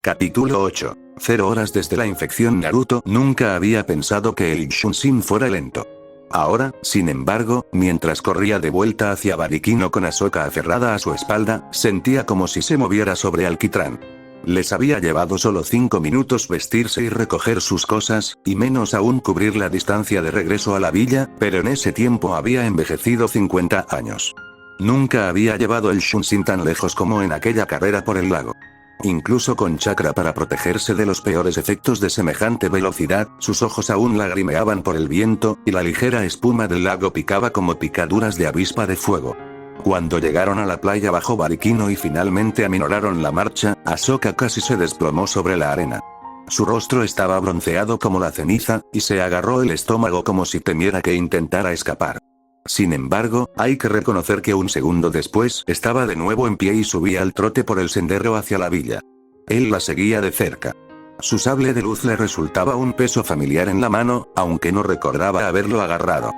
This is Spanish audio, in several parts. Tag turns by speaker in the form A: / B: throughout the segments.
A: Capítulo 8. 0 horas desde la infección. Naruto nunca había pensado que el Shunshin fuera lento. Ahora, sin embargo, mientras corría de vuelta hacia Barikino con Ahsoka aferrada a su espalda, sentía como si se moviera sobre alquitrán. Les había llevado solo 5 minutos vestirse y recoger sus cosas, y menos aún cubrir la distancia de regreso a la villa, pero en ese tiempo había envejecido 50 años. Nunca había llevado el Shunshin tan lejos como en aquella carrera por el lago. Incluso con chakra para protegerse de los peores efectos de semejante velocidad, sus ojos aún lagrimeaban por el viento, y la ligera espuma del lago picaba como picaduras de avispa de fuego. Cuando llegaron a la playa bajo Barikino y finalmente aminoraron la marcha, Ahsoka casi se desplomó sobre la arena. Su rostro estaba bronceado como la ceniza, y se agarró el estómago como si temiera que intentara escapar. Sin embargo, hay que reconocer que un segundo después estaba de nuevo en pie y subía al trote por el sendero hacia la villa. Él la seguía de cerca. Su sable de luz le resultaba un peso familiar en la mano, aunque no recordaba haberlo agarrado.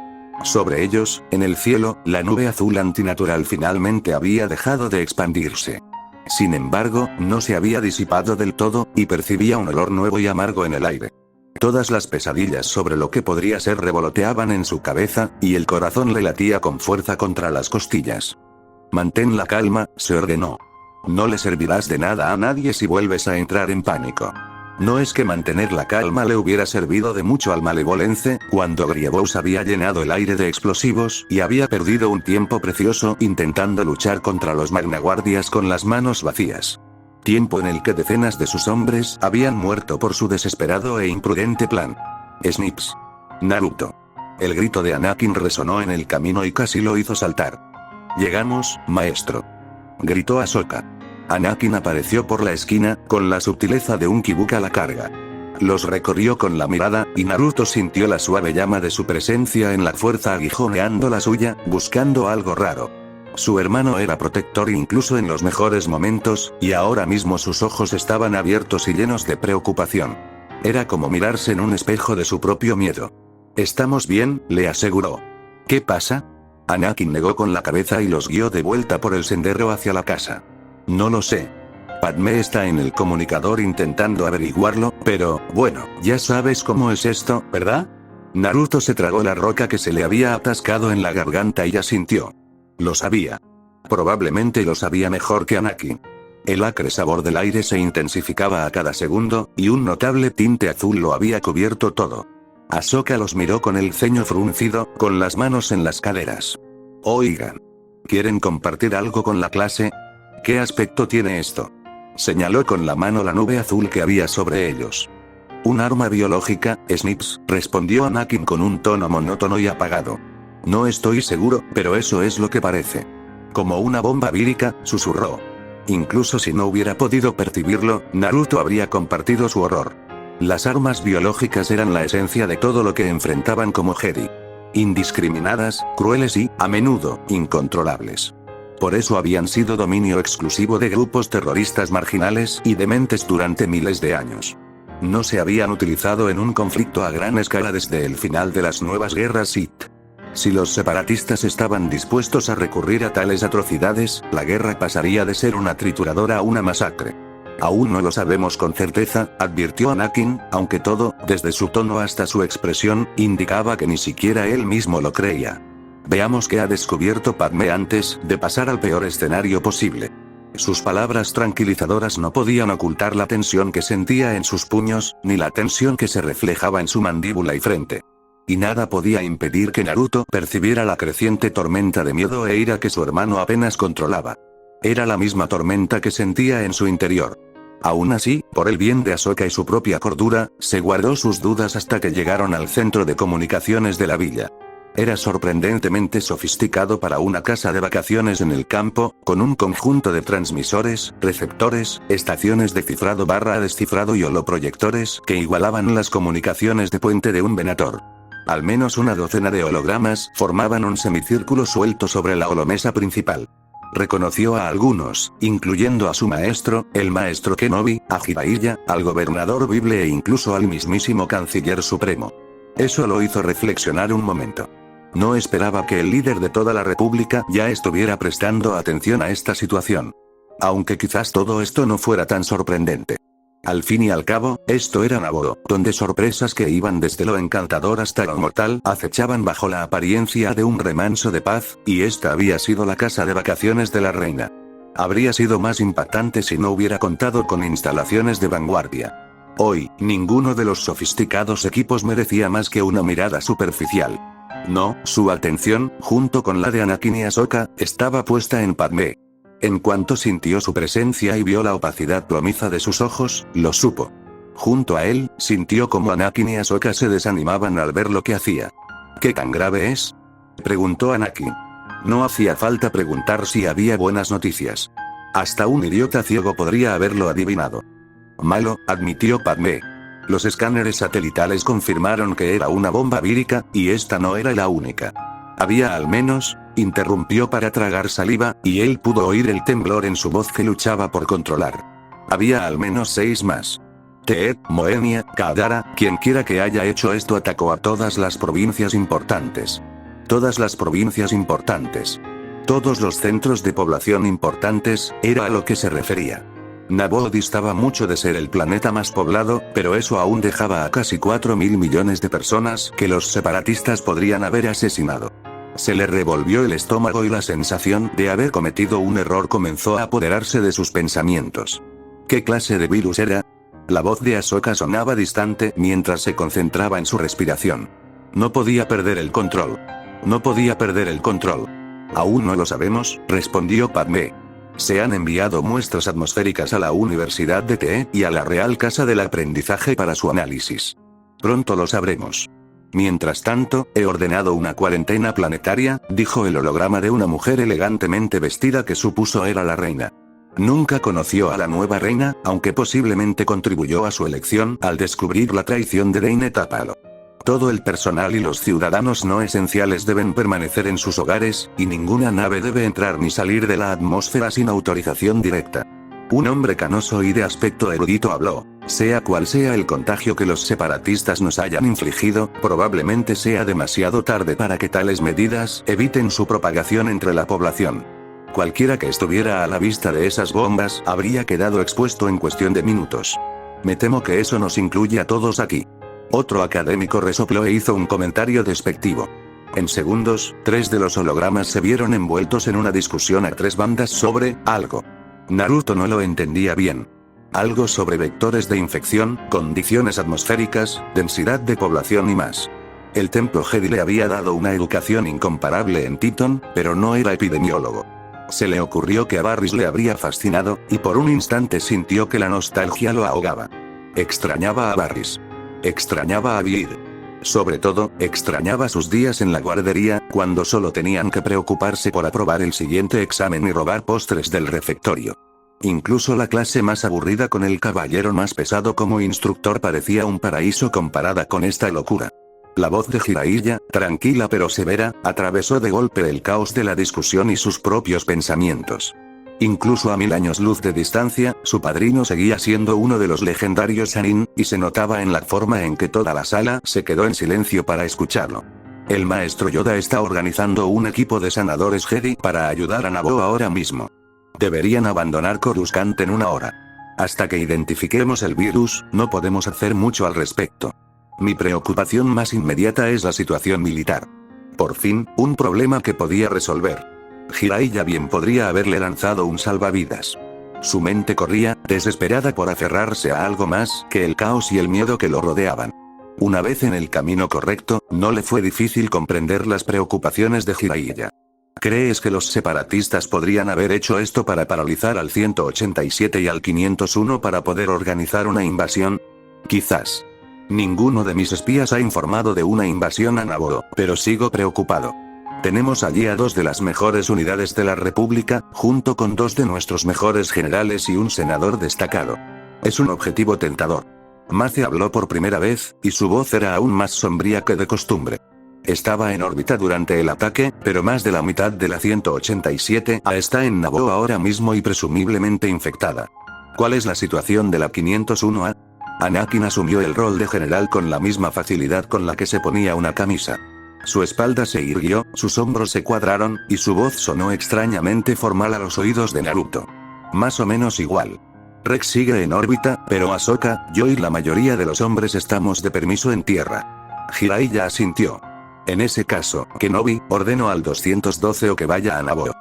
A: Sobre ellos, en el cielo, la nube azul antinatural finalmente había dejado de expandirse. Sin embargo, no se había disipado del todo, y percibía un olor nuevo y amargo en el aire. Todas las pesadillas sobre lo que podría ser revoloteaban en su cabeza, y el corazón le latía con fuerza contra las costillas. Mantén la calma, se ordenó. No le servirás de nada a nadie si vuelves a entrar en pánico. No es que mantener la calma le hubiera servido de mucho al Malevolence, cuando Grievous había llenado el aire de explosivos, y había perdido un tiempo precioso intentando luchar contra los magnaguardias con las manos vacías. Tiempo en el que decenas de sus hombres habían muerto por su desesperado e imprudente plan. Snips. Naruto. El grito de Anakin resonó en el camino y casi lo hizo saltar. Llegamos, maestro. Gritó Ahsoka. Anakin apareció por la esquina, con la sutileza de un kibuka a la carga. Los recorrió con la mirada, y Naruto sintió la suave llama de su presencia en la fuerza aguijoneando la suya, buscando algo raro. Su hermano era protector incluso en los mejores momentos, y ahora mismo sus ojos estaban abiertos y llenos de preocupación. Era como mirarse en un espejo de su propio miedo. Estamos bien, le aseguró. ¿Qué pasa? Anakin negó con la cabeza y los guió de vuelta por el sendero hacia la casa. No lo sé. Padmé está en el comunicador intentando averiguarlo, pero, bueno, ya sabes cómo es esto, ¿verdad? Naruto se tragó la roca que se le había atascado en la garganta y asintió. Lo sabía. Probablemente lo sabía mejor que Anakin. El acre sabor del aire se intensificaba a cada segundo, y un notable tinte azul lo había cubierto todo. Ahsoka los miró con el ceño fruncido, con las manos en las caderas. Oigan. ¿Quieren compartir algo con la clase? ¿Qué aspecto tiene esto? Señaló con la mano la nube azul que había sobre ellos. Un arma biológica, Snips, respondió Anakin con un tono monótono y apagado. No estoy seguro, pero eso es lo que parece. Como una bomba vírica, susurró. Incluso si no hubiera podido percibirlo, Naruto habría compartido su horror. Las armas biológicas eran la esencia de todo lo que enfrentaban como Jedi. Indiscriminadas, crueles y, a menudo, incontrolables. Por eso habían sido dominio exclusivo de grupos terroristas marginales y dementes durante miles de años. No se habían utilizado en un conflicto a gran escala desde el final de las nuevas guerras Sith. Si los separatistas estaban dispuestos a recurrir a tales atrocidades, la guerra pasaría de ser una trituradora a una masacre. Aún no lo sabemos con certeza, advirtió Anakin, aunque todo, desde su tono hasta su expresión, indicaba que ni siquiera él mismo lo creía. Veamos qué ha descubierto Padmé antes de pasar al peor escenario posible. Sus palabras tranquilizadoras no podían ocultar la tensión que sentía en sus puños, ni la tensión que se reflejaba en su mandíbula y frente. Y nada podía impedir que Naruto percibiera la creciente tormenta de miedo e ira que su hermano apenas controlaba. Era la misma tormenta que sentía en su interior. Aún así, por el bien de Ahsoka y su propia cordura, se guardó sus dudas hasta que llegaron al centro de comunicaciones de la villa. Era sorprendentemente sofisticado para una casa de vacaciones en el campo, con un conjunto de transmisores, receptores, estaciones de cifrado / descifrado y holoproyectores que igualaban las comunicaciones de puente de un Venator. Al menos una docena de hologramas formaban un semicírculo suelto sobre la holomesa principal. Reconoció a algunos, incluyendo a su maestro, el maestro Kenobi, a Jiraiya, al gobernador Bible e incluso al mismísimo canciller supremo. Eso lo hizo reflexionar un momento. No esperaba que el líder de toda la república ya estuviera prestando atención a esta situación. Aunque quizás todo esto no fuera tan sorprendente. Al fin y al cabo, esto era Naboo, donde sorpresas que iban desde lo encantador hasta lo mortal acechaban bajo la apariencia de un remanso de paz, y esta había sido la casa de vacaciones de la reina. Habría sido más impactante si no hubiera contado con instalaciones de vanguardia. Hoy, ninguno de los sofisticados equipos merecía más que una mirada superficial. No, su atención, junto con la de Anakin y Ahsoka, estaba puesta en Padmé. En cuanto sintió su presencia y vio la opacidad plomiza de sus ojos, lo supo. Junto a él, sintió como Anakin y Ahsoka se desanimaban al ver lo que hacía. ¿Qué tan grave es?, preguntó Anakin. No hacía falta preguntar si había buenas noticias. Hasta un idiota ciego podría haberlo adivinado. Malo, admitió Padmé. Los escáneres satelitales confirmaron que era una bomba vírica, y esta no era la única. Había al menos, interrumpió para tragar saliva, y él pudo oír el temblor en su voz que luchaba por controlar. Había al menos 6 más. Teed, Moenia, Kadara, quienquiera que haya hecho esto atacó a todas las provincias importantes. Todas las provincias importantes. Todos los centros de población importantes, era a lo que se refería. Naboo distaba mucho de ser el planeta más poblado, pero eso aún dejaba a casi 4.000 millones de personas que los separatistas podrían haber asesinado. Se le revolvió el estómago y la sensación de haber cometido un error comenzó a apoderarse de sus pensamientos. ¿Qué clase de virus era? La voz de Ahsoka sonaba distante mientras se concentraba en su respiración. No podía perder el control. No podía perder el control. Aún no lo sabemos, respondió Padmé. Se han enviado muestras atmosféricas a la Universidad de TE y a la Real Casa del Aprendizaje para su análisis. Pronto lo sabremos. Mientras tanto, he ordenado una cuarentena planetaria, dijo el holograma de una mujer elegantemente vestida que supuso era la reina. Nunca conoció a la nueva reina, aunque posiblemente contribuyó a su elección al descubrir la traición de Dane Tapalo. Todo el personal y los ciudadanos no esenciales deben permanecer en sus hogares, y ninguna nave debe entrar ni salir de la atmósfera sin autorización directa. Un hombre canoso y de aspecto erudito habló. Sea cual sea el contagio que los separatistas nos hayan infligido, probablemente sea demasiado tarde para que tales medidas eviten su propagación entre la población. Cualquiera que estuviera a la vista de esas bombas habría quedado expuesto en cuestión de minutos. Me temo que eso nos incluye a todos aquí. Otro académico resopló e hizo un comentario despectivo. En segundos, 3 de los hologramas se vieron envueltos en una discusión a 3 bandas sobre algo. Naruto no lo entendía bien. Algo sobre vectores de infección, condiciones atmosféricas, densidad de población y más. El templo Jedi le había dado una educación incomparable en Titon, pero no era epidemiólogo. Se le ocurrió que a Barris le habría fascinado, y por un instante sintió que la nostalgia lo ahogaba. Extrañaba a Barris. Extrañaba a Vir. Sobre todo, extrañaba sus días en la guardería, cuando solo tenían que preocuparse por aprobar el siguiente examen y robar postres del refectorio. Incluso la clase más aburrida con el caballero más pesado como instructor parecía un paraíso comparada con esta locura. La voz de Jiraiya, tranquila pero severa, atravesó de golpe el caos de la discusión y sus propios pensamientos. Incluso a 1000 años luz de distancia, su padrino seguía siendo uno de los legendarios Sannin, y se notaba en la forma en que toda la sala se quedó en silencio para escucharlo. El maestro Yoda está organizando un equipo de sanadores Jedi para ayudar a Naboo ahora mismo. Deberían abandonar Coruscant en 1 hora. Hasta que identifiquemos el virus, no podemos hacer mucho al respecto. Mi preocupación más inmediata es la situación militar. Por fin, un problema que podía resolver. Jiraiya bien podría haberle lanzado un salvavidas. Su mente corría, desesperada por aferrarse a algo más que el caos y el miedo que lo rodeaban. Una vez en el camino correcto, no le fue difícil comprender las preocupaciones de Jiraiya. ¿Crees que los separatistas podrían haber hecho esto para paralizar al 187 y al 501 para poder organizar una invasión? Quizás. Ninguno de mis espías ha informado de una invasión a Naboo, pero sigo preocupado. Tenemos allí a 2 de las mejores unidades de la República, junto con 2 de nuestros mejores generales y un senador destacado. Es un objetivo tentador. Mace habló por primera vez, y su voz era aún más sombría que de costumbre. Estaba en órbita durante el ataque, pero más de la mitad de la 187A está en Naboo ahora mismo y presumiblemente infectada. ¿Cuál es la situación de la 501A? Anakin asumió el rol de general con la misma facilidad con la que se ponía una camisa. Su espalda se irguió, sus hombros se cuadraron, y su voz sonó extrañamente formal a los oídos de Naruto. Más o menos igual. Rex sigue en órbita, pero Ahsoka, yo y la mayoría de los hombres estamos de permiso en tierra. Jiraiya asintió. En ese caso, Kenobi, ordeno al 212 o que vaya a Naboo.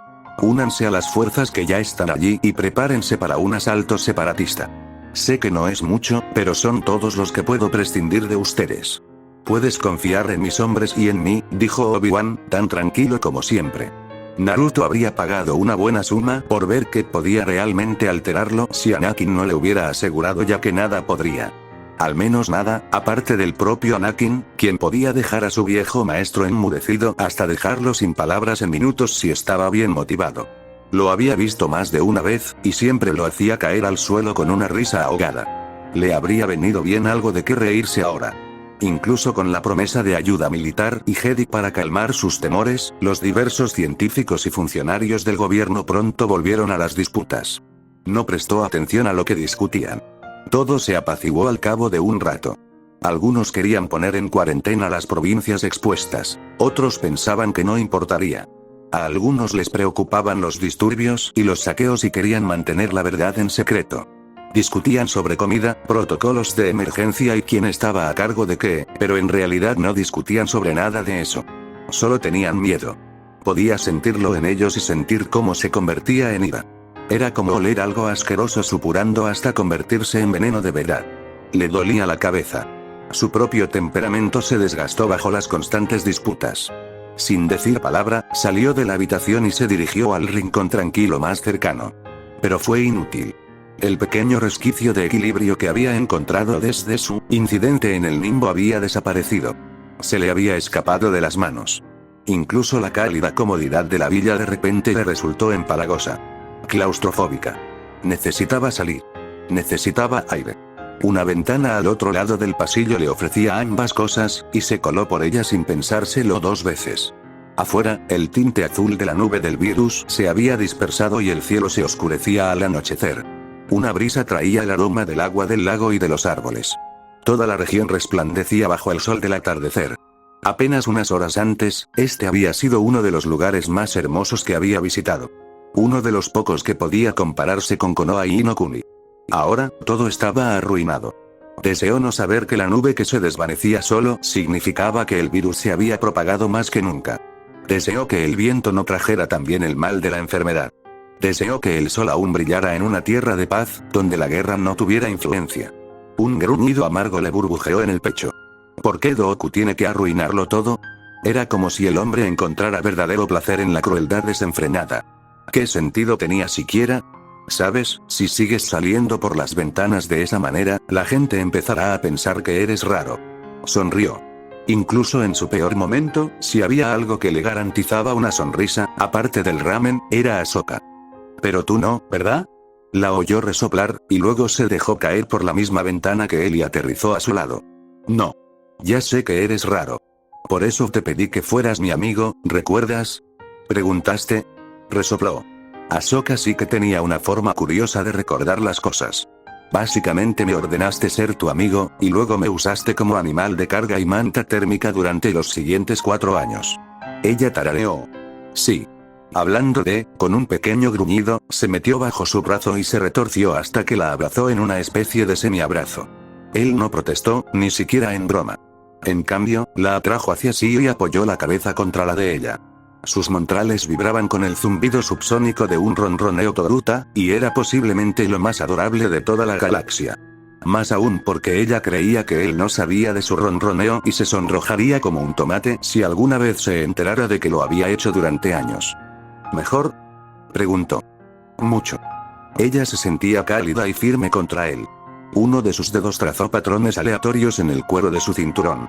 A: Únanse a las fuerzas que ya están allí y prepárense para un asalto separatista. Sé que no es mucho, pero son todos los que puedo prescindir de ustedes. Puedes confiar en mis hombres y en mí, dijo Obi-Wan, tan tranquilo como siempre. Naruto habría pagado una buena suma por ver que podía realmente alterarlo si Anakin no le hubiera asegurado ya que nada podría. Al menos nada, aparte del propio Anakin, quien podía dejar a su viejo maestro enmudecido hasta dejarlo sin palabras en minutos si estaba bien motivado. Lo había visto más de una vez, y siempre lo hacía caer al suelo con una risa ahogada. Le habría venido bien algo de qué reírse ahora. Incluso con la promesa de ayuda militar y Jedi para calmar sus temores, los diversos científicos y funcionarios del gobierno pronto volvieron a las disputas. No prestó atención a lo que discutían. Todo se apaciguó al cabo de un rato. Algunos querían poner en cuarentena las provincias expuestas, otros pensaban que no importaría. A algunos les preocupaban los disturbios y los saqueos y querían mantener la verdad en secreto. Discutían sobre comida, protocolos de emergencia y quién estaba a cargo de qué, pero en realidad no discutían sobre nada de eso. Solo tenían miedo. Podía sentirlo en ellos y sentir cómo se convertía en ira. Era como oler algo asqueroso supurando hasta convertirse en veneno de verdad. Le dolía la cabeza. Su propio temperamento se desgastó bajo las constantes disputas. Sin decir palabra, salió de la habitación y se dirigió al rincón tranquilo más cercano. Pero fue inútil. El pequeño resquicio de equilibrio que había encontrado desde su incidente en el Nimbo había desaparecido. Se le había escapado de las manos. Incluso la cálida comodidad de la villa de repente le resultó empalagosa. Claustrofóbica. Necesitaba salir. Necesitaba aire. Una ventana al otro lado del pasillo le ofrecía ambas cosas, y se coló por ella sin pensárselo dos veces. Afuera, el tinte azul de la nube del virus se había dispersado y el cielo se oscurecía al anochecer. Una brisa traía el aroma del agua del lago y de los árboles. Toda la región resplandecía bajo el sol del atardecer. Apenas unas horas antes, este había sido uno de los lugares más hermosos que había visitado. Uno de los pocos que podía compararse con Konoha y Inokuni. Ahora, todo estaba arruinado. Deseó no saber que la nube que se desvanecía solo significaba que el virus se había propagado más que nunca. Deseó que el viento no trajera también el mal de la enfermedad. Deseó que el sol aún brillara en una tierra de paz, donde la guerra no tuviera influencia. Un gruñido amargo le burbujeó en el pecho. ¿Por qué Doku tiene que arruinarlo todo? Era como si el hombre encontrara verdadero placer en la crueldad desenfrenada. ¿Qué sentido tenía siquiera? ¿Sabes? Si sigues saliendo por las ventanas de esa manera, la gente empezará a pensar que eres raro. Sonrió. Incluso en su peor momento, si había algo que le garantizaba una sonrisa, aparte del ramen, era Ahsoka. Pero tú no, ¿verdad? La oyó resoplar, y luego se dejó caer por la misma ventana que él y aterrizó a su lado. No. Ya sé que eres raro. Por eso te pedí que fueras mi amigo, ¿recuerdas? ¿Preguntaste? Resopló. Ahsoka sí que tenía una forma curiosa de recordar las cosas. Básicamente me ordenaste ser tu amigo, y luego me usaste como animal de carga y manta térmica durante los siguientes 4 años. Ella tarareó. Sí. Hablando de, con un pequeño gruñido, se metió bajo su brazo y se retorció hasta que la abrazó en una especie de semiabrazo. Él no protestó, ni siquiera en broma. En cambio, la atrajo hacia sí y apoyó la cabeza contra la de ella. Sus montrales vibraban con el zumbido subsónico de un ronroneo toruta, y era posiblemente lo más adorable de toda la galaxia. Más aún porque ella creía que él no sabía de su ronroneo y se sonrojaría como un tomate si alguna vez se enterara de que lo había hecho durante años. ¿Mejor? Preguntó. Mucho. Ella se sentía cálida y firme contra él. Uno de sus dedos trazó patrones aleatorios en el cuero de su cinturón.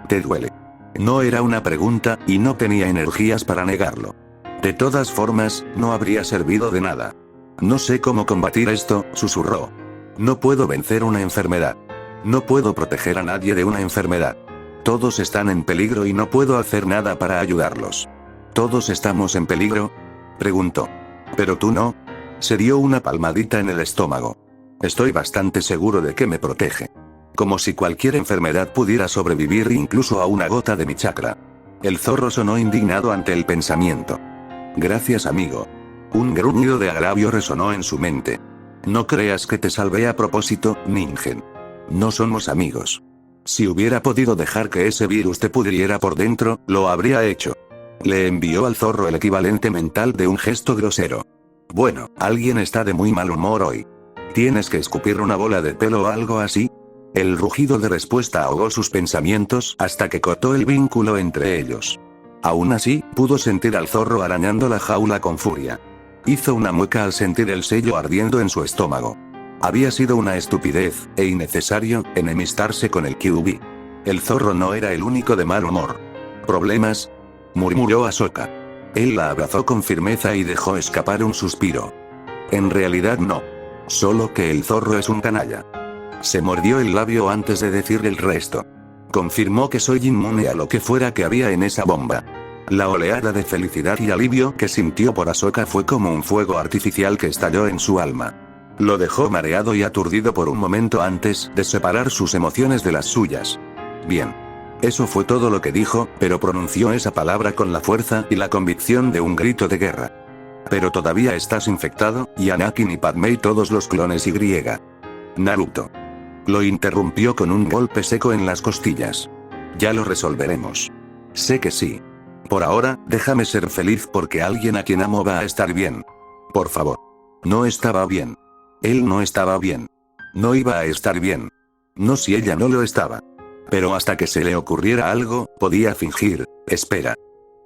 A: ¿Te duele? No era una pregunta, y no tenía energías para negarlo. De todas formas, no habría servido de nada. No sé cómo combatir esto, susurró. No puedo vencer una enfermedad. No puedo proteger a nadie de una enfermedad. Todos están en peligro y no puedo hacer nada para ayudarlos. ¿Todos estamos en peligro? Preguntó. ¿Pero tú no? Se dio una palmadita en el estómago. Estoy bastante seguro de que me protege. Como si cualquier enfermedad pudiera sobrevivir incluso a una gota de mi chakra. El zorro sonó indignado ante el pensamiento. Gracias, amigo. Un gruñido de agravio resonó en su mente. No creas que te salvé a propósito, Ningen. No somos amigos. Si hubiera podido dejar que ese virus te pudriera por dentro, lo habría hecho. Le envió al zorro el equivalente mental de un gesto grosero. Bueno, alguien está de muy mal humor hoy. ¿Tienes que escupir una bola de pelo o algo así? El rugido de respuesta ahogó sus pensamientos hasta que cortó el vínculo entre ellos. Aún así, pudo sentir al zorro arañando la jaula con furia. Hizo una mueca al sentir el sello ardiendo en su estómago. Había sido una estupidez, e innecesario, enemistarse con el QB. El zorro no era el único de mal humor. ¿Problemas?, murmuró Ahsoka. Él la abrazó con firmeza y dejó escapar un suspiro. En realidad no. Solo que el zorro es un canalla. Se mordió el labio antes de decir el resto. Confirmó que soy inmune a lo que fuera que había en esa bomba. La oleada de felicidad y alivio que sintió por Ahsoka fue como un fuego artificial que estalló en su alma. Lo dejó mareado y aturdido por un momento antes de separar sus emociones de las suyas. Bien. Eso fue todo lo que dijo, pero pronunció esa palabra con la fuerza y la convicción de un grito de guerra. Pero todavía estás infectado, y Anakin y Padmé y todos los clones Y. Naruto. Lo interrumpió con un golpe seco en las costillas. Ya lo resolveremos. Sé que sí. Por ahora, déjame ser feliz porque alguien a quien amo va a estar bien. Por favor. No estaba bien. Él no estaba bien. No iba a estar bien. No si ella no lo estaba. Pero hasta que se le ocurriera algo, podía fingir, espera.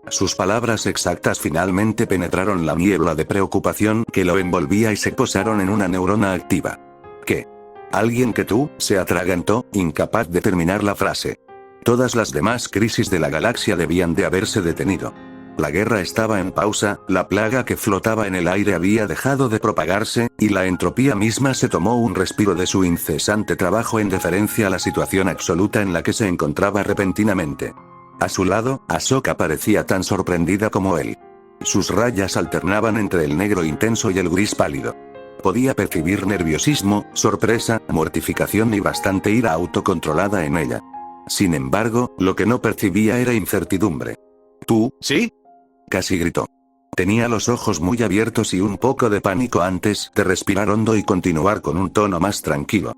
A: Sus palabras exactas finalmente penetraron la niebla de preocupación que lo envolvía y se posaron en una neurona activa. ¿Qué? Alguien que tú, se atragantó, incapaz de terminar la frase. Todas las demás crisis de la galaxia debían de haberse detenido. La guerra estaba en pausa, la plaga que flotaba en el aire había dejado de propagarse, y la entropía misma se tomó un respiro de su incesante trabajo en deferencia a la situación absoluta en la que se encontraba repentinamente. A su lado, Ahsoka parecía tan sorprendida como él. Sus rayas alternaban entre el negro intenso y el gris pálido. Podía percibir nerviosismo, sorpresa, mortificación y bastante ira autocontrolada en ella. Sin embargo, lo que no percibía era incertidumbre. ¿Tú? ¿Sí? Casi gritó. Tenía los ojos muy abiertos y un poco de pánico antes de respirar hondo y continuar con un tono más tranquilo.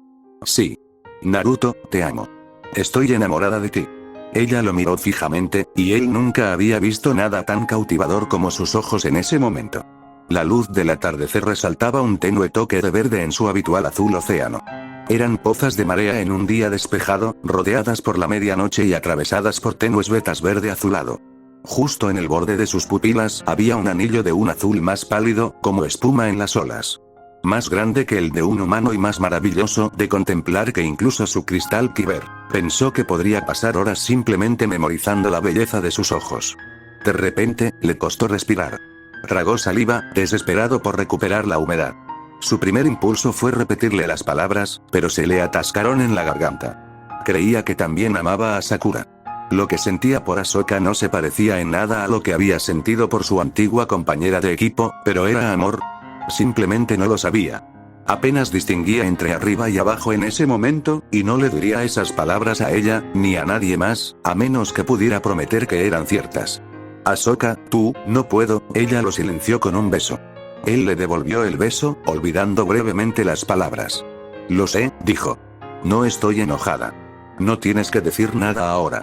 A: Sí. Naruto, te amo. Estoy enamorada de ti. Ella lo miró fijamente, y él nunca había visto nada tan cautivador como sus ojos en ese momento. La luz del atardecer resaltaba un tenue toque de verde en su habitual azul océano. Eran pozas de marea en un día despejado, rodeadas por la medianoche y atravesadas por tenues vetas verde azulado. Justo en el borde de sus pupilas había un anillo de un azul más pálido, como espuma en las olas. Más grande que el de un humano y más maravilloso de contemplar que incluso su cristal Kyber. Pensó que podría pasar horas simplemente memorizando la belleza de sus ojos. De repente, le costó respirar. Tragó saliva, desesperado por recuperar la humedad. Su primer impulso fue repetirle las palabras, pero se le atascaron en la garganta. Creía que también amaba a Sakura. Lo que sentía por Ahsoka no se parecía en nada a lo que había sentido por su antigua compañera de equipo, pero ¿era amor? Simplemente no lo sabía. Apenas distinguía entre arriba y abajo en ese momento, y no le diría esas palabras a ella, ni a nadie más, a menos que pudiera prometer que eran ciertas. Ahsoka, tú, no puedo, ella lo silenció con un beso. Él le devolvió el beso, olvidando brevemente las palabras. Lo sé, dijo. No estoy enojada. No tienes que decir nada ahora.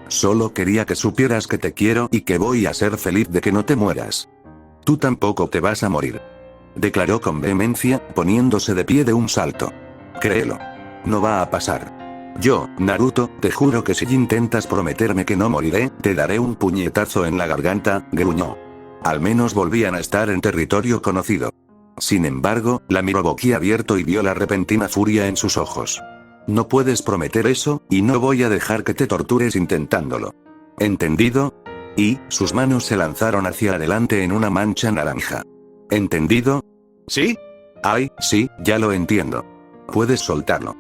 A: Solo quería que supieras que te quiero y que voy a ser feliz de que no te mueras. Tú tampoco te vas a morir. Declaró con vehemencia, poniéndose de pie de un salto. Créelo. No va a pasar. Yo, Naruto, te juro que si intentas prometerme que no moriré, te daré un puñetazo en la garganta, gruñó. Al menos volvían a estar en territorio conocido. Sin embargo, la miró boquiabierto y vio la repentina furia en sus ojos. No puedes prometer eso, y no voy a dejar que te tortures intentándolo. ¿Entendido? Y, sus manos se lanzaron hacia adelante en una mancha naranja. ¿Entendido? ¿Sí? Ay, sí, ya lo entiendo. Puedes soltarlo.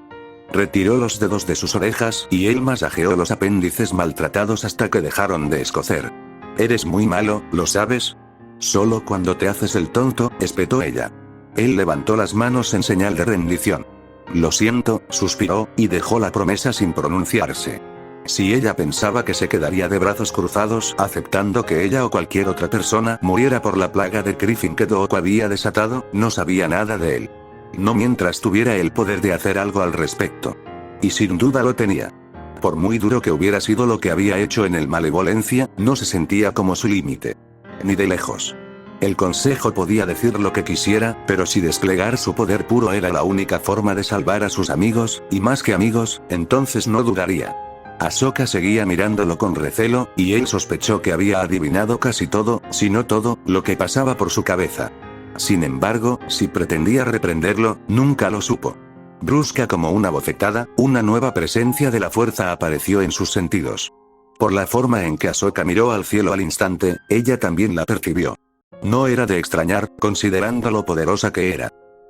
A: Retiró los dedos de sus orejas y él masajeó los apéndices maltratados hasta que dejaron de escocer. Eres muy malo, ¿lo sabes? Solo cuando te haces el tonto, espetó ella. Él levantó las manos en señal de rendición. Lo siento, suspiró, y dejó la promesa sin pronunciarse. Si ella pensaba que se quedaría de brazos cruzados aceptando que ella o cualquier otra persona muriera por la plaga de Griffin que Doku había desatado, no sabía nada de él. No mientras tuviera el poder de hacer algo al respecto. Y sin duda lo tenía. Por muy duro que hubiera sido lo que había hecho en el Malevolencia, no se sentía como su límite. Ni de lejos. El consejo podía decir lo que quisiera, pero si desplegar su poder puro era la única forma de salvar a sus amigos, y más que amigos, entonces no dudaría. Ahsoka seguía mirándolo con recelo, y él sospechó que había adivinado casi todo, si no todo, lo que pasaba por su cabeza. Sin embargo, si pretendía reprenderlo, nunca lo supo. Brusca como una bofetada, una nueva presencia de la fuerza apareció en sus sentidos. Por la forma en que Ahsoka miró al cielo al instante, ella también la percibió. No era de extrañar, considerando lo poderosa que era.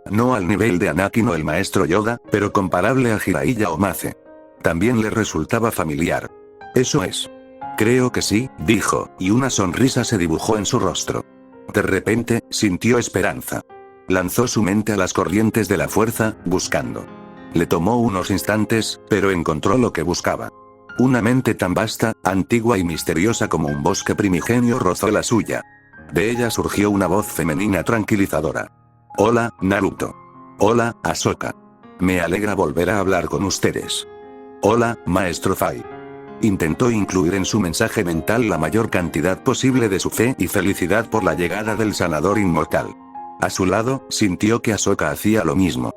A: No al nivel de Anakin o el maestro Yoda, pero comparable a Jiraiya o Mace. También le resultaba familiar. Eso es. Creo que sí, dijo, y una sonrisa se dibujó en su rostro. De repente, sintió esperanza. Lanzó su mente a las corrientes de la fuerza, buscando. Le tomó unos instantes, pero encontró lo que buscaba. Una mente tan vasta, antigua y misteriosa como un bosque primigenio rozó la suya. De ella surgió una voz femenina tranquilizadora. Hola, Naruto. Hola, Ahsoka. Me alegra volver a hablar con ustedes. Hola, Maestro Fai. Intentó incluir en su mensaje mental la mayor cantidad posible de su fe y felicidad por la llegada del sanador inmortal. A su lado, sintió que Ahsoka hacía lo mismo.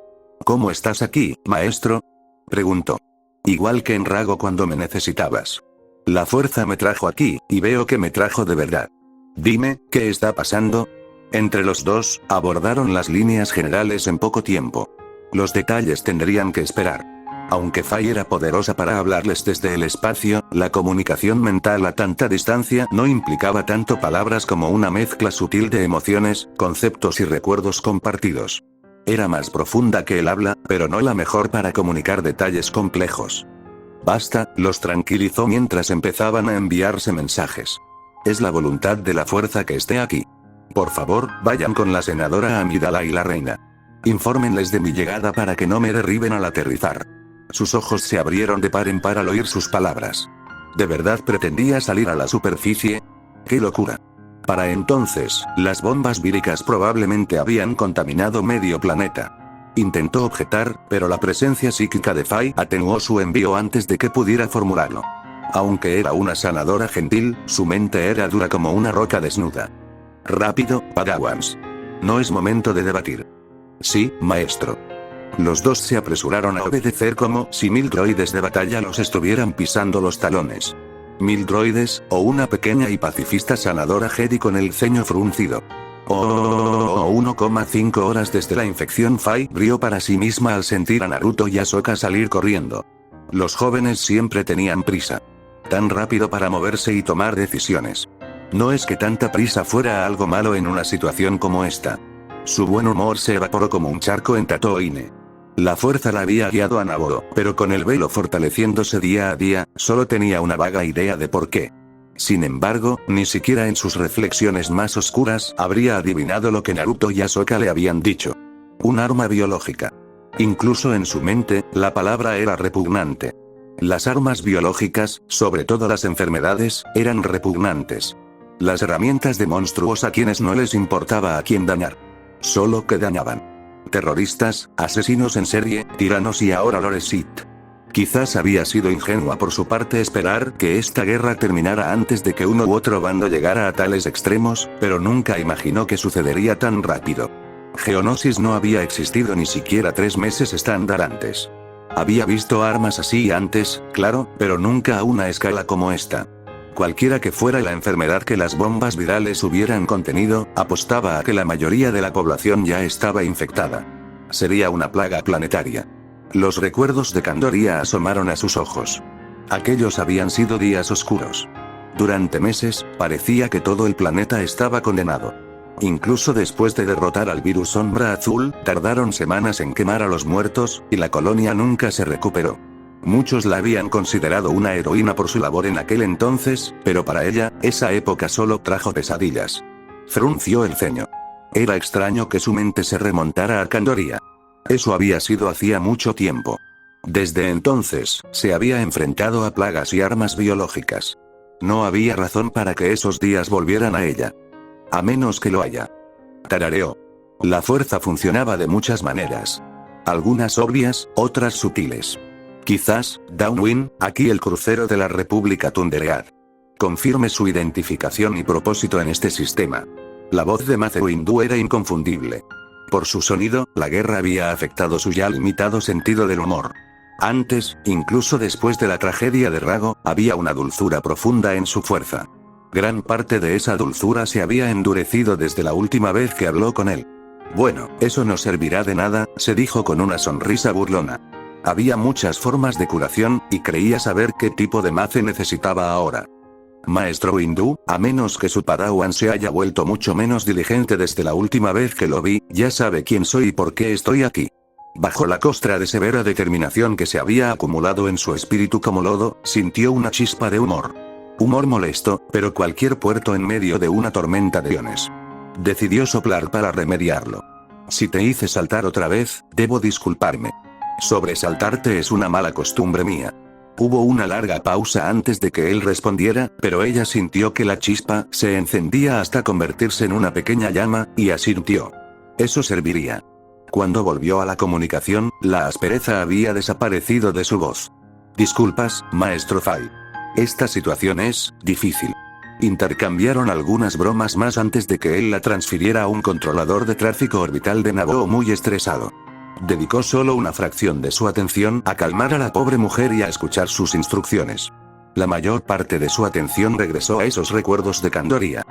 A: ¿Cómo estás aquí, maestro?, preguntó. Igual que en Rago cuando me necesitabas. La fuerza me trajo aquí, y veo que me trajo de verdad. Dime, ¿qué está pasando? Entre los dos, abordaron las líneas generales en poco tiempo. Los detalles tendrían que esperar. Aunque Fai era poderosa para hablarles desde el espacio, la comunicación mental a tanta distancia no implicaba tanto palabras como una mezcla sutil de emociones, conceptos y recuerdos compartidos. Era más profunda que el habla, pero no la mejor para comunicar detalles complejos. Basta, los tranquilizó mientras empezaban a enviarse mensajes. Es la voluntad de la fuerza que esté aquí. Por favor, vayan con la senadora Amidala y la reina. Infórmenles de mi llegada para que no me derriben al aterrizar. Sus ojos se abrieron de par en par al oír sus palabras. ¿De verdad pretendía salir a la superficie? ¡Qué locura! Para entonces, las bombas víricas probablemente habían contaminado medio planeta. Intentó objetar, pero la presencia psíquica de Fai atenuó su envío antes de que pudiera formularlo. Aunque era una sanadora gentil, su mente era dura como una roca desnuda. Rápido, Padawans. No es momento de debatir. Sí, maestro. Los dos se apresuraron a obedecer como si 1000 droides de batalla los estuvieran pisando los talones. 1000 droides, o una pequeña y pacifista sanadora Jedi con el ceño fruncido. 1,5 horas desde la infección. Fai rió para sí misma al sentir a Naruto y Ahsoka salir corriendo. Los jóvenes siempre tenían prisa. Tan rápido para moverse y tomar decisiones. No es que tanta prisa fuera algo malo en una situación como esta. Su buen humor se evaporó como un charco en Tatooine. La fuerza la había guiado a Naboo, pero con el velo fortaleciéndose día a día, solo tenía una vaga idea de por qué. Sin embargo, ni siquiera en sus reflexiones más oscuras habría adivinado lo que Naruto y Ahsoka le habían dicho. Un arma biológica. Incluso en su mente, la palabra era repugnante. Las armas biológicas, sobre todo las enfermedades, eran repugnantes. Las herramientas de monstruos a quienes no les importaba a quién dañar. Solo que dañaban. Terroristas, asesinos en serie, tiranos y ahora Lord Sith. Quizás había sido ingenua por su parte esperar que esta guerra terminara antes de que uno u otro bando llegara a tales extremos, pero nunca imaginó que sucedería tan rápido. Geonosis no había existido ni siquiera 3 meses estándar antes. Había visto armas así antes, claro, pero nunca a una escala como esta. Cualquiera que fuera la enfermedad que las bombas virales hubieran contenido, apostaba a que la mayoría de la población ya estaba infectada. Sería una plaga planetaria. Los recuerdos de Candoria asomaron a sus ojos. Aquellos habían sido días oscuros. Durante meses, parecía que todo el planeta estaba condenado. Incluso después de derrotar al virus sombra azul, tardaron semanas en quemar a los muertos, y la colonia nunca se recuperó. Muchos la habían considerado una heroína por su labor en aquel entonces, pero para ella, esa época solo trajo pesadillas. Frunció el ceño. Era extraño que su mente se remontara a Candoria. Eso había sido hacía mucho tiempo. Desde entonces, se había enfrentado a plagas y armas biológicas. No había razón para que esos días volvieran a ella. A menos que lo haya. Tarareó. La fuerza funcionaba de muchas maneras. Algunas obvias, otras sutiles. Quizás, Downwind, aquí el crucero de la República Thunderead. Confirme su identificación y propósito en este sistema. La voz de Mace Windu era inconfundible. Por su sonido, la guerra había afectado su ya limitado sentido del humor. Antes, incluso después de la tragedia de Rago, había una dulzura profunda en su fuerza. Gran parte de esa dulzura se había endurecido desde la última vez que habló con él. Bueno, eso no servirá de nada, se dijo con una sonrisa burlona. Había muchas formas de curación, y creía saber qué tipo de mace necesitaba ahora. Maestro Windu, a menos que su padawan se haya vuelto mucho menos diligente desde la última vez que lo vi, ya sabe quién soy y por qué estoy aquí. Bajo la costra de severa determinación que se había acumulado en su espíritu como lodo, sintió una chispa de humor. Humor molesto, pero cualquier puerto en medio de una tormenta de iones. Decidió soplar para remediarlo. Si te hice saltar otra vez, debo disculparme. Sobresaltarte es una mala costumbre mía. Hubo una larga pausa antes de que él respondiera, pero ella sintió que la chispa se encendía hasta convertirse en una pequeña llama, y asintió. Eso serviría. Cuando volvió a la comunicación, la aspereza había desaparecido de su voz. Disculpas, Maestro Fai. Esta situación es difícil. Intercambiaron algunas bromas más antes de que él la transfiriera a un controlador de tráfico orbital de Naboo muy estresado. Dedicó solo una fracción de su atención a calmar a la pobre mujer y a escuchar sus instrucciones. La mayor parte de su atención regresó a esos recuerdos de Candoria.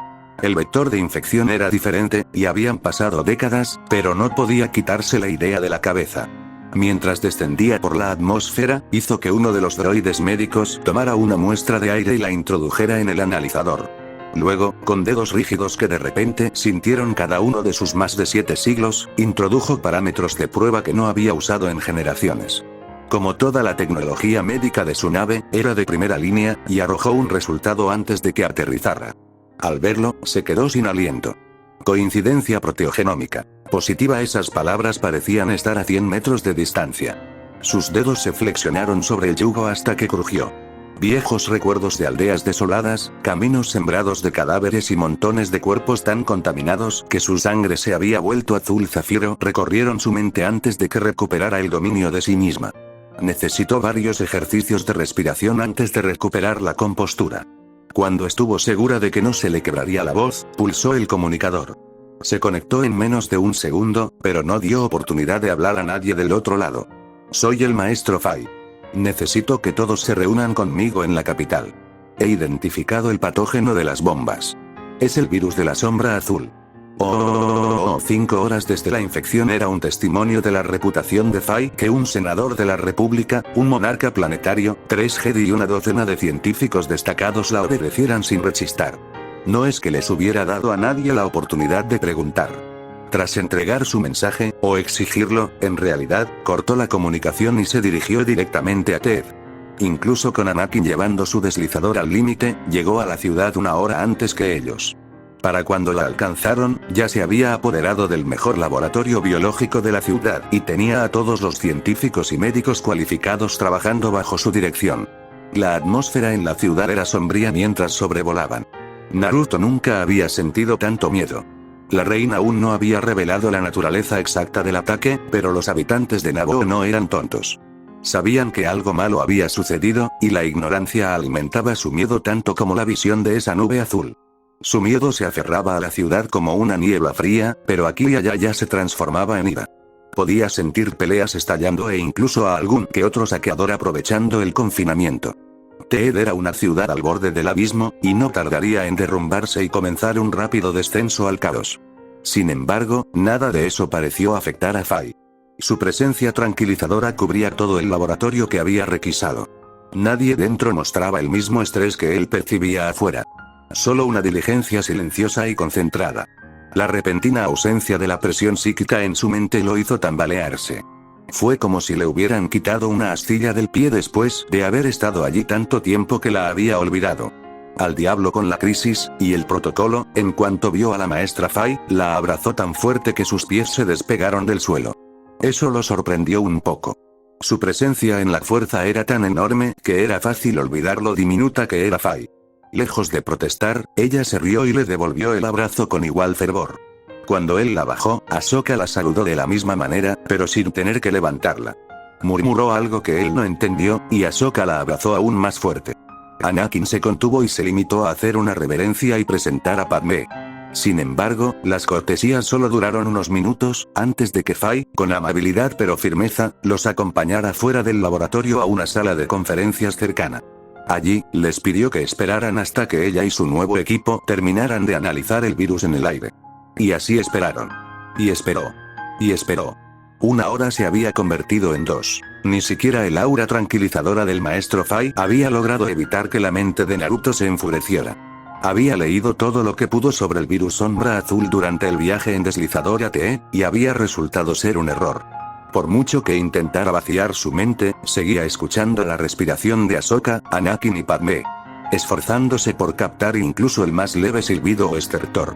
A: El vector de infección era diferente, y habían pasado décadas, pero no podía quitarse la idea de la cabeza. Mientras descendía por la atmósfera, hizo que uno de los droides médicos tomara una muestra de aire y la introdujera en el analizador. Luego, con dedos rígidos que de repente sintieron cada uno de sus más de 7 siglos, introdujo parámetros de prueba que no había usado en generaciones. Como toda la tecnología médica de su nave, era de primera línea, y arrojó un resultado antes de que aterrizara. Al verlo, se quedó sin aliento. Coincidencia proteogenómica. Positiva. Esas palabras parecían estar a 100 metros de distancia. Sus dedos se flexionaron sobre el yugo hasta que crujió. Viejos recuerdos de aldeas desoladas, caminos sembrados de cadáveres y montones de cuerpos tan contaminados que su sangre se había vuelto azul zafiro recorrieron su mente antes de que recuperara el dominio de sí misma. Necesitó varios ejercicios de respiración antes de recuperar la compostura. Cuando estuvo segura de que no se le quebraría la voz, pulsó el comunicador. Se conectó en menos de un segundo, pero no dio oportunidad de hablar a nadie del otro lado. Soy el Maestro Fai. Necesito que todos se reúnan conmigo en la capital. He identificado el patógeno de las bombas. Es el virus de la sombra azul. 5 horas desde la infección era un testimonio de la reputación de Fai que un senador de la República, un monarca planetario, 3 Jedi y una docena de científicos destacados la obedecieran sin rechistar. No es que les hubiera dado a nadie la oportunidad de preguntar. Tras entregar su mensaje, o exigirlo, en realidad, cortó la comunicación y se dirigió directamente a Ted. Incluso con Anakin llevando su deslizador al límite, llegó a la ciudad 1 hora antes que ellos. Para cuando la alcanzaron, ya se había apoderado del mejor laboratorio biológico de la ciudad, y tenía a todos los científicos y médicos cualificados trabajando bajo su dirección. La atmósfera en la ciudad era sombría mientras sobrevolaban. Naruto nunca había sentido tanto miedo. La reina aún no había revelado la naturaleza exacta del ataque, pero los habitantes de Naboo no eran tontos. Sabían que algo malo había sucedido, y la ignorancia alimentaba su miedo tanto como la visión de esa nube azul. Su miedo se aferraba a la ciudad como una niebla fría, pero aquí y allá ya se transformaba en ira. Podía sentir peleas estallando e incluso a algún que otro saqueador aprovechando el confinamiento. Ted era una ciudad al borde del abismo, y no tardaría en derrumbarse y comenzar un rápido descenso al caos. Sin embargo, nada de eso pareció afectar a Fai. Su presencia tranquilizadora cubría todo el laboratorio que había requisado. Nadie dentro mostraba el mismo estrés que él percibía afuera. Solo una diligencia silenciosa y concentrada. La repentina ausencia de la presión psíquica en su mente lo hizo tambalearse. Fue como si le hubieran quitado una astilla del pie después de haber estado allí tanto tiempo que la había olvidado. Al diablo con la crisis y el protocolo. En cuanto vio a la maestra Fai, la abrazó tan fuerte que sus pies se despegaron del suelo. Eso lo sorprendió un poco. Su presencia en la fuerza era tan enorme que era fácil olvidar lo diminuta que era Fai. Lejos de protestar, ella se rió y le devolvió el abrazo con igual fervor. Cuando él la bajó, Ahsoka la saludó de la misma manera, pero sin tener que levantarla. Murmuró algo que él no entendió, y Ahsoka la abrazó aún más fuerte. Anakin se contuvo y se limitó a hacer una reverencia y presentar a Padmé. Sin embargo, las cortesías solo duraron unos minutos, antes de que Fai, con amabilidad pero firmeza, los acompañara fuera del laboratorio a una sala de conferencias cercana. Allí, les pidió que esperaran hasta que ella y su nuevo equipo terminaran de analizar el virus en el aire. Y así esperaron. Y esperó. Y esperó. 1 hora se había convertido en 2. Ni siquiera el aura tranquilizadora del maestro Fai había logrado evitar que la mente de Naruto se enfureciera. Había leído todo lo que pudo sobre el virus sombra azul durante el viaje en deslizador ATE, y había resultado ser un error. Por mucho que intentara vaciar su mente, seguía escuchando la respiración de Ahsoka, Anakin y Padmé, esforzándose por captar incluso el más leve silbido o estertor.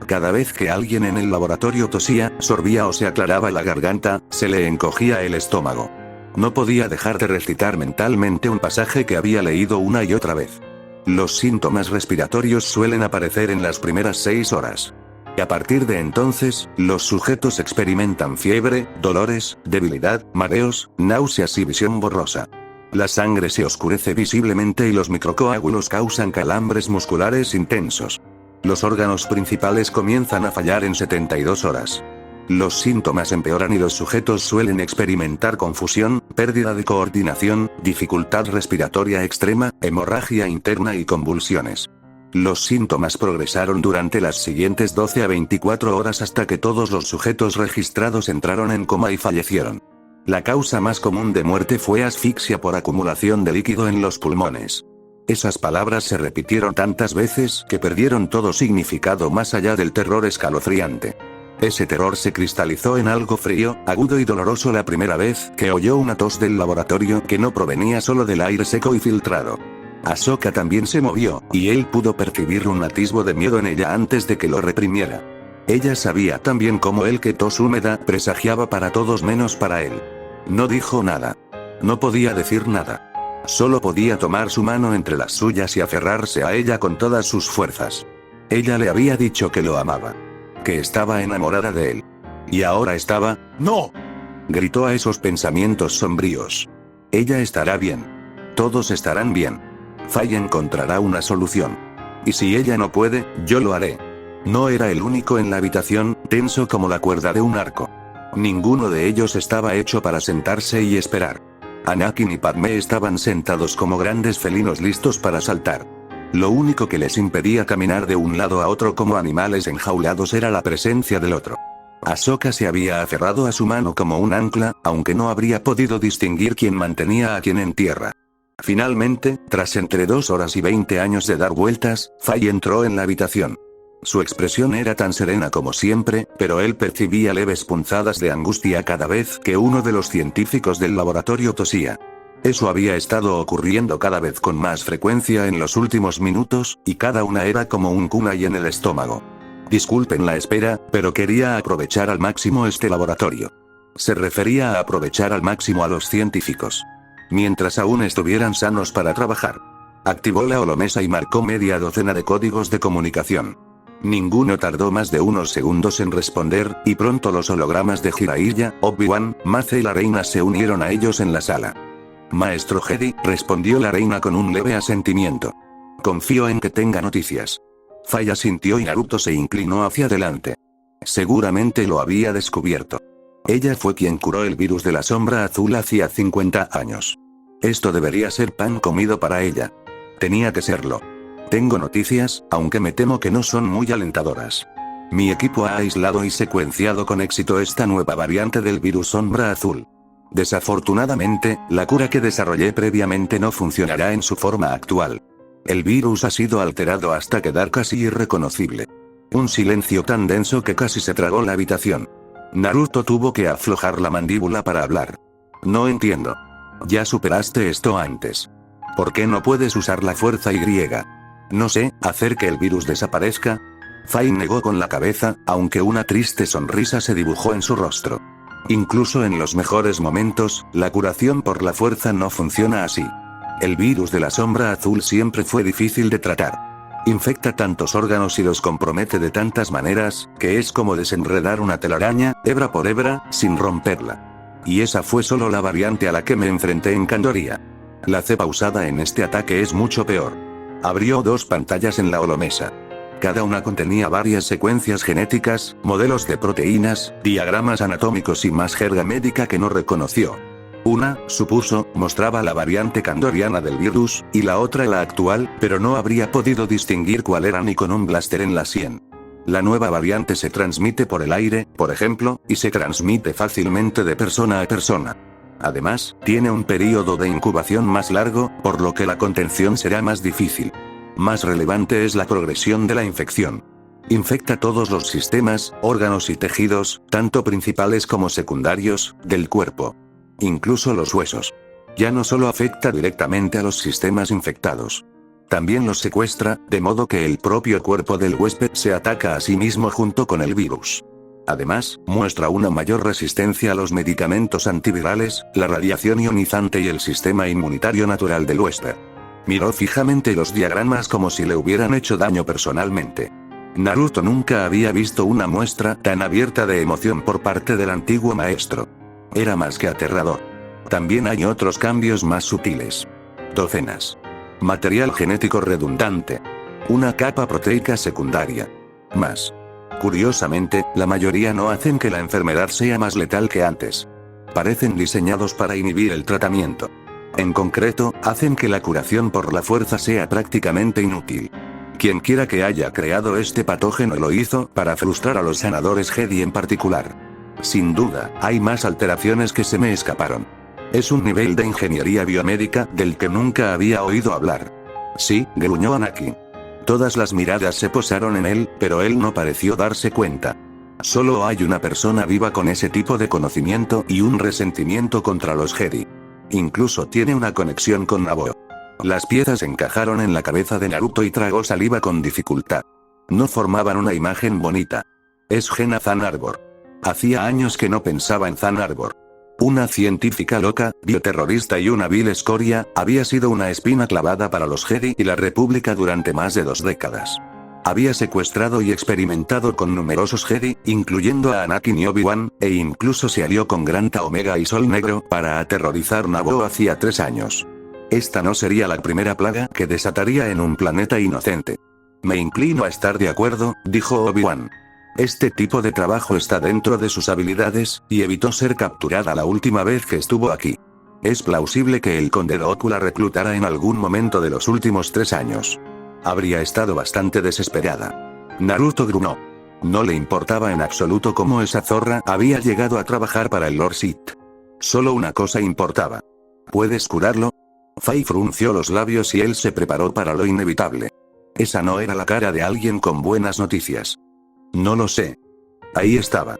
A: Cada vez que alguien en el laboratorio tosía, sorbía o se aclaraba la garganta, se le encogía el estómago. No podía dejar de recitar mentalmente un pasaje que había leído una y otra vez. Los síntomas respiratorios suelen aparecer en las primeras 6 horas. Y a partir de entonces, los sujetos experimentan fiebre, dolores, debilidad, mareos, náuseas y visión borrosa. La sangre se oscurece visiblemente y los microcoágulos causan calambres musculares intensos. Los órganos principales comienzan a fallar en 72 horas. Los síntomas empeoran y los sujetos suelen experimentar confusión, pérdida de coordinación, dificultad respiratoria extrema, hemorragia interna y convulsiones. Los síntomas progresaron durante las siguientes 12 a 24 horas hasta que todos los sujetos registrados entraron en coma y fallecieron. La causa más común de muerte fue asfixia por acumulación de líquido en los pulmones. Esas palabras se repitieron tantas veces que perdieron todo significado más allá del terror escalofriante. Ese terror se cristalizó en algo frío, agudo y doloroso la primera vez que oyó una tos del laboratorio que no provenía solo del aire seco y filtrado. Ahsoka también se movió, y él pudo percibir un atisbo de miedo en ella antes de que lo reprimiera. Ella sabía tan bien como él que tos húmeda presagiaba para todos menos para él. No dijo nada. No podía decir nada. Solo podía tomar su mano entre las suyas y aferrarse a ella con todas sus fuerzas. Ella le había dicho que lo amaba. Que estaba enamorada de él. Y ahora estaba... ¡No! Gritó a esos pensamientos sombríos. Ella estará bien. Todos estarán bien. Fai encontrará una solución. Y si ella no puede, yo lo haré. No era el único en la habitación, tenso como la cuerda de un arco. Ninguno de ellos estaba hecho para sentarse y esperar. Anakin y Padmé estaban sentados como grandes felinos listos para saltar. Lo único que les impedía caminar de un lado a otro como animales enjaulados era la presencia del otro. Ahsoka se había aferrado a su mano como un ancla, aunque no habría podido distinguir quién mantenía a quién en tierra. Finalmente, tras entre 2 horas y 20 años de dar vueltas, Fai entró en la habitación. Su expresión era tan serena como siempre, pero él percibía leves punzadas de angustia cada vez que uno de los científicos del laboratorio tosía. Eso había estado ocurriendo cada vez con más frecuencia en los últimos minutos, y cada una era como un kunai en el estómago. Disculpen la espera, pero quería aprovechar al máximo este laboratorio. Se refería a aprovechar al máximo a los científicos. Mientras aún estuvieran sanos para trabajar. Activó la holomesa y marcó media docena de códigos de comunicación. Ninguno tardó más de unos segundos en responder, y pronto los hologramas de Jiraiya, Obi-Wan, Mace y la reina se unieron a ellos en la sala. Maestro Jedi, respondió la reina con un leve asentimiento. Confío en que tenga noticias. Fai asintió y Naruto se inclinó hacia adelante. Seguramente lo había descubierto. Ella fue quien curó el virus de la sombra azul hacía 50 años. Esto debería ser pan comido para ella. Tenía que serlo. Tengo noticias, aunque me temo que no son muy alentadoras. Mi equipo ha aislado y secuenciado con éxito esta nueva variante del virus sombra azul. Desafortunadamente, la cura que desarrollé previamente no funcionará en su forma actual. El virus ha sido alterado hasta quedar casi irreconocible. Un silencio tan denso que casi se tragó la habitación. Naruto tuvo que aflojar la mandíbula para hablar. No entiendo. Ya superaste esto antes. ¿Por qué no puedes usar la fuerza Y? No sé, ¿hacer que el virus desaparezca? Fai negó con la cabeza, aunque una triste sonrisa se dibujó en su rostro. Incluso en los mejores momentos, la curación por la fuerza no funciona así. El virus de la sombra azul siempre fue difícil de tratar. Infecta tantos órganos y los compromete de tantas maneras, que es como desenredar una telaraña, hebra por hebra, sin romperla. Y esa fue solo la variante a la que me enfrenté en Kandoria. La cepa usada en este ataque es mucho peor. Abrió 2 pantallas en la holomesa. Cada una contenía varias secuencias genéticas, modelos de proteínas, diagramas anatómicos y más jerga médica que no reconoció. Una, supuso, mostraba la variante kandoriana del virus, y la otra la actual, pero no habría podido distinguir cuál era ni con un blaster en la sien. La nueva variante se transmite por el aire, por ejemplo, y se transmite fácilmente de persona a persona. Además, tiene un período de incubación más largo, por lo que la contención será más difícil. Más relevante es la progresión de la infección. Infecta todos los sistemas, órganos y tejidos, tanto principales como secundarios, del cuerpo. Incluso los huesos. Ya no solo afecta directamente a los sistemas infectados. También los secuestra, de modo que el propio cuerpo del huésped se ataca a sí mismo junto con el virus. Además, muestra una mayor resistencia a los medicamentos antivirales, la radiación ionizante y el sistema inmunitario natural del huésped. Miró fijamente los diagramas como si le hubieran hecho daño personalmente. Naruto nunca había visto una muestra tan abierta de emoción por parte del antiguo maestro. Era más que aterrador. También hay otros cambios más sutiles. Docenas. Material genético redundante. Una capa proteica secundaria. Más. Curiosamente, la mayoría no hacen que la enfermedad sea más letal que antes. Parecen diseñados para inhibir el tratamiento. En concreto, hacen que la curación por la fuerza sea prácticamente inútil. Quienquiera que haya creado este patógeno lo hizo para frustrar a los sanadores Jedi en particular. Sin duda, hay más alteraciones que se me escaparon. Es un nivel de ingeniería biomédica del que nunca había oído hablar. Sí, gruñó Anakin. Todas las miradas se posaron en él, pero él no pareció darse cuenta. Solo hay una persona viva con ese tipo de conocimiento y un resentimiento contra los Jedi. Incluso tiene una conexión con Naboo. Las piezas encajaron en la cabeza de Naruto y tragó saliva con dificultad. No formaban una imagen bonita. Es Gena Zan Arbor. Hacía años que no pensaba en Zan Arbor. Una científica loca, bioterrorista y una vil escoria, había sido una espina clavada para los Jedi y la República durante más de 2 décadas. Había secuestrado y experimentado con numerosos Jedi, incluyendo a Anakin y Obi-Wan, e incluso se alió con Granta Omega y Sol Negro para aterrorizar Naboo hacía 3 años. Esta no sería la primera plaga que desataría en un planeta inocente. Me inclino a estar de acuerdo, dijo Obi-Wan. Este tipo de trabajo está dentro de sus habilidades, y evitó ser capturada la última vez que estuvo aquí. Es plausible que el Conde Dooku la reclutara en algún momento de los últimos 3 años. Habría estado bastante desesperada. Naruto gruñó. No le importaba en absoluto cómo esa zorra había llegado a trabajar para el Lord Sith. Solo una cosa importaba. ¿Puedes curarlo? Fai frunció los labios y él se preparó para lo inevitable. Esa no era la cara de alguien con buenas noticias. No lo sé. Ahí estaba.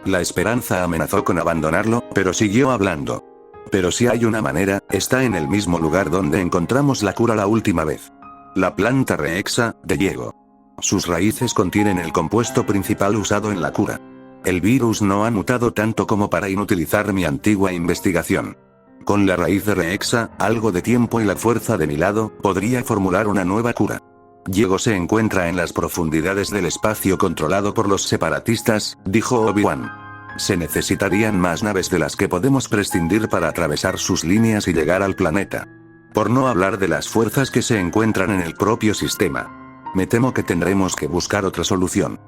A: La esperanza amenazó con abandonarlo, pero siguió hablando. Pero si hay una manera, está en el mismo lugar donde encontramos la cura la última vez. La planta Rehexa, de Diego. Sus raíces contienen el compuesto principal usado en la cura. El virus no ha mutado tanto como para inutilizar mi antigua investigación. Con la raíz de Rehexa, algo de tiempo y la fuerza de mi lado, podría formular una nueva cura. Diego se encuentra en las profundidades del espacio controlado por los separatistas, dijo Obi-Wan. Se necesitarían más naves de las que podemos prescindir para atravesar sus líneas y llegar al planeta. Por no hablar de las fuerzas que se encuentran en el propio sistema. Me temo que tendremos que buscar otra solución.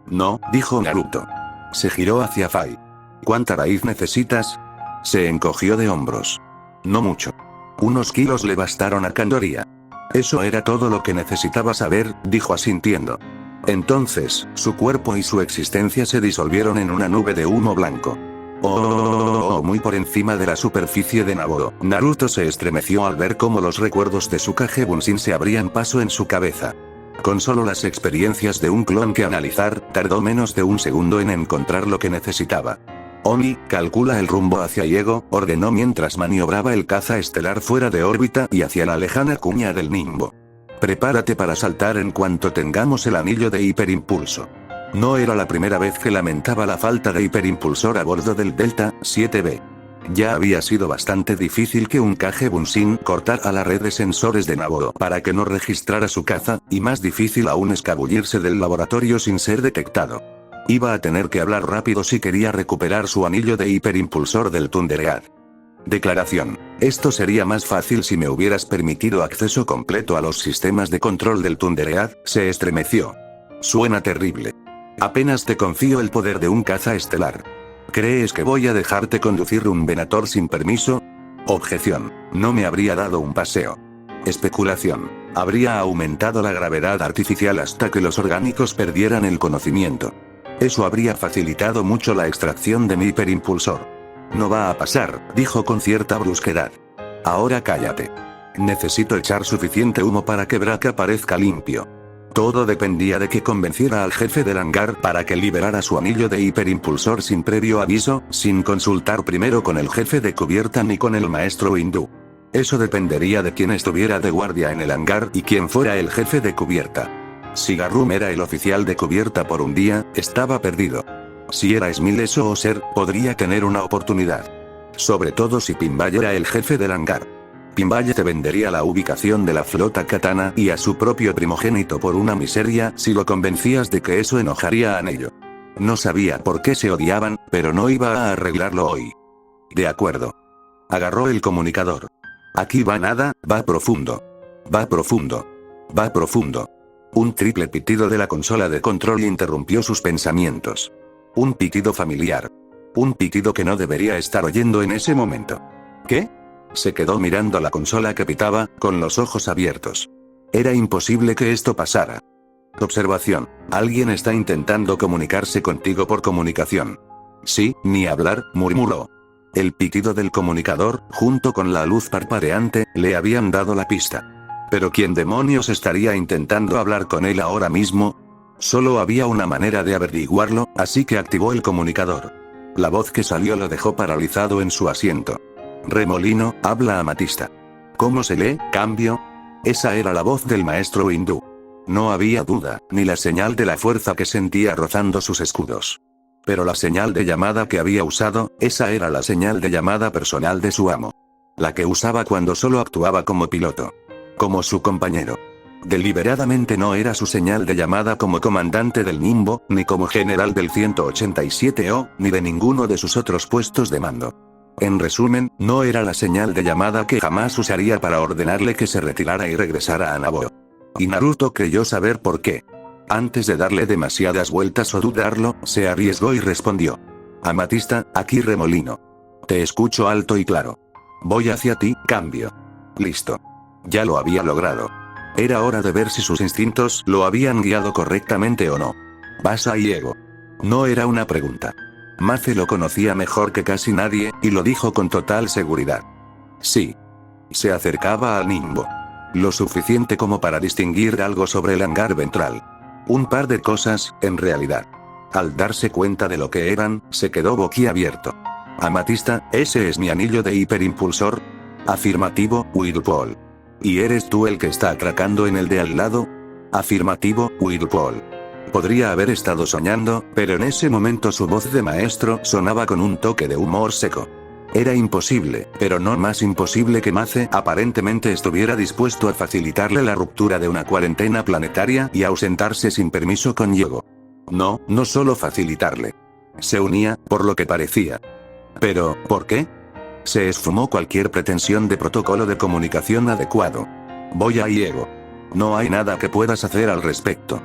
A: No, dijo Naruto. Se giró hacia Fai. ¿Cuánta raíz necesitas? Se encogió de hombros. No mucho. Unos kilos le bastaron a Kandoria. Eso era todo lo que necesitaba saber, dijo asintiendo. Entonces, su cuerpo y su existencia se disolvieron en una nube de humo blanco. Muy por encima de la superficie de Naboo. Naruto se estremeció al ver cómo los recuerdos de Tsukage Bunshin se abrían paso en su cabeza. Con solo las experiencias de un clon que analizar, tardó menos de un segundo en encontrar lo que necesitaba. Oni, calcula el rumbo hacia Diego, ordenó mientras maniobraba el caza estelar fuera de órbita y hacia la lejana cuña del Nimbo. Prepárate para saltar en cuanto tengamos el anillo de hiperimpulso. No era la primera vez que lamentaba la falta de hiperimpulsor a bordo del Delta 7B. Ya había sido bastante difícil que un Kage Bunshin cortara la red de sensores de Nabodo para que no registrara su caza, y más difícil aún escabullirse del laboratorio sin ser detectado. Iba a tener que hablar rápido si quería recuperar su anillo de hiperimpulsor del Thunderead. Declaración. Esto sería más fácil si me hubieras permitido acceso completo a los sistemas de control del Thunderead. Se estremeció. Suena terrible. Apenas te confío el poder de un caza estelar. ¿Crees que voy a dejarte conducir un Venator sin permiso? Objeción. No me habría dado un paseo. Especulación. Habría aumentado la gravedad artificial hasta que los orgánicos perdieran el conocimiento. Eso habría facilitado mucho la extracción de mi hiperimpulsor. No va a pasar, dijo con cierta brusquedad. Ahora cállate. Necesito echar suficiente humo para que Braca parezca limpio. Todo dependía de que convenciera al jefe del hangar para que liberara su anillo de hiperimpulsor sin previo aviso, sin consultar primero con el jefe de cubierta ni con el maestro hindú. Eso dependería de quién estuviera de guardia en el hangar y quién fuera el jefe de cubierta. Si Garrum era el oficial de cubierta por un día, estaba perdido. Si era Smiles o Oser, podría tener una oportunidad. Sobre todo si Pimbay era el jefe del hangar. Pimbay te vendería la ubicación de la flota Katana y a su propio primogénito por una miseria si lo convencías de que eso enojaría a Nello. No sabía por qué se odiaban, pero no iba a arreglarlo hoy. De acuerdo. Agarró el comunicador. Aquí va nada, va profundo. Va profundo. Va profundo. Un triple pitido de la consola de control interrumpió sus pensamientos. Un pitido familiar. Un pitido que no debería estar oyendo en ese momento. ¿Qué? Se quedó mirando la consola que pitaba, con los ojos abiertos. Era imposible que esto pasara. Observación. Alguien está intentando comunicarse contigo por comunicación. Sí, ni hablar, murmuró. El pitido del comunicador, junto con la luz parpadeante, le habían dado la pista. ¿Pero quién demonios estaría intentando hablar con él ahora mismo? Solo había una manera de averiguarlo, así que activó el comunicador. La voz que salió lo dejó paralizado en su asiento. Remolino, habla Amatista. ¿Cómo se lee? Cambio. Esa era la voz del maestro hindú. No había duda, ni la señal de la fuerza que sentía rozando sus escudos. Pero la señal de llamada que había usado, esa era la señal de llamada personal de su amo. La que usaba cuando solo actuaba como piloto. Como su compañero. Deliberadamente no era su señal de llamada como comandante del Nimbo, ni como general del 187O, ni de ninguno de sus otros puestos de mando. En resumen, no era la señal de llamada que jamás usaría para ordenarle que se retirara y regresara a Nabodo. Y Naruto creyó saber por qué. Antes de darle demasiadas vueltas o dudarlo, se arriesgó y respondió. Amatista, aquí Remolino. Te escucho alto y claro. Voy hacia ti, cambio. Listo. Ya lo había logrado. Era hora de ver si sus instintos lo habían guiado correctamente o no. Basa y Ego. No era una pregunta. Mace lo conocía mejor que casi nadie, y lo dijo con total seguridad. Sí. Se acercaba al Nimbo. Lo suficiente como para distinguir algo sobre el hangar ventral. Un par de cosas, en realidad. Al darse cuenta de lo que eran, se quedó boquiabierto. Amatista, ¿ese es mi anillo de hiperimpulsor? Afirmativo, Whirlpool. ¿Y eres tú el que está atracando en el de al lado? Afirmativo, Whirlpool. Podría haber estado soñando, pero en ese momento su voz de maestro sonaba con un toque de humor seco. Era imposible, pero no más imposible que Mace aparentemente estuviera dispuesto a facilitarle la ruptura de una cuarentena planetaria y ausentarse sin permiso con Yogo. No, no solo facilitarle. Se unía, por lo que parecía. Pero, ¿por qué? Se esfumó cualquier pretensión de protocolo de comunicación adecuado. Voy a Diego. No hay nada que puedas hacer al respecto.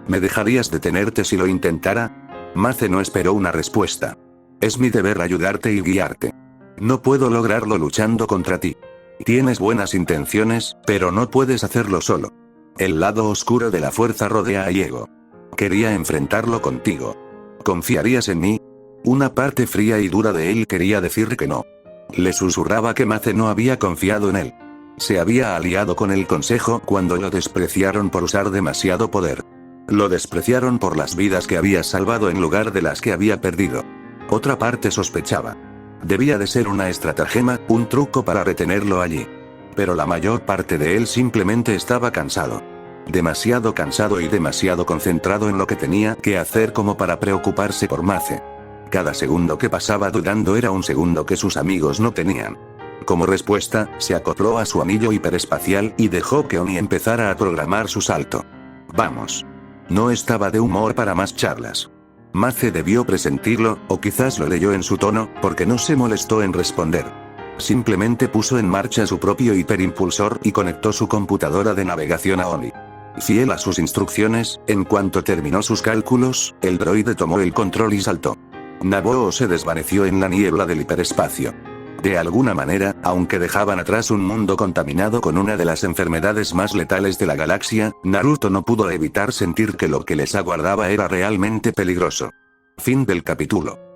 A: ¿Me dejarías detenerte si lo intentara? Mace no esperó una respuesta. Es mi deber ayudarte y guiarte. No puedo lograrlo luchando contra ti. Tienes buenas intenciones, pero no puedes hacerlo solo. El lado oscuro de la fuerza rodea a Diego. Quería enfrentarlo contigo. ¿Confiarías en mí? Una parte fría y dura de él quería decir que no. Le susurraba que Mace no había confiado en él. Se había aliado con el consejo cuando lo despreciaron por usar demasiado poder. Lo despreciaron por las vidas que había salvado en lugar de las que había perdido. Otra parte sospechaba. Debía de ser una estratagema, un truco para retenerlo allí. Pero la mayor parte de él simplemente estaba cansado. Demasiado cansado y demasiado concentrado en lo que tenía que hacer como para preocuparse por Mace. Cada segundo que pasaba dudando era un segundo que sus amigos no tenían. Como respuesta, se acopló a su anillo hiperespacial y dejó que Oni empezara a programar su salto. Vamos. No estaba de humor para más charlas. Mace debió presentirlo, o quizás lo leyó en su tono, porque no se molestó en responder. Simplemente puso en marcha su propio hiperimpulsor y conectó su computadora de navegación a Oni. Fiel a sus instrucciones, en cuanto terminó sus cálculos, el droide tomó el control y saltó. Naboo se desvaneció en la niebla del hiperespacio. De alguna manera, aunque dejaban atrás un mundo contaminado con una de las enfermedades más letales de la galaxia, Naruto no pudo evitar sentir que lo que les aguardaba era realmente peligroso. Fin del capítulo.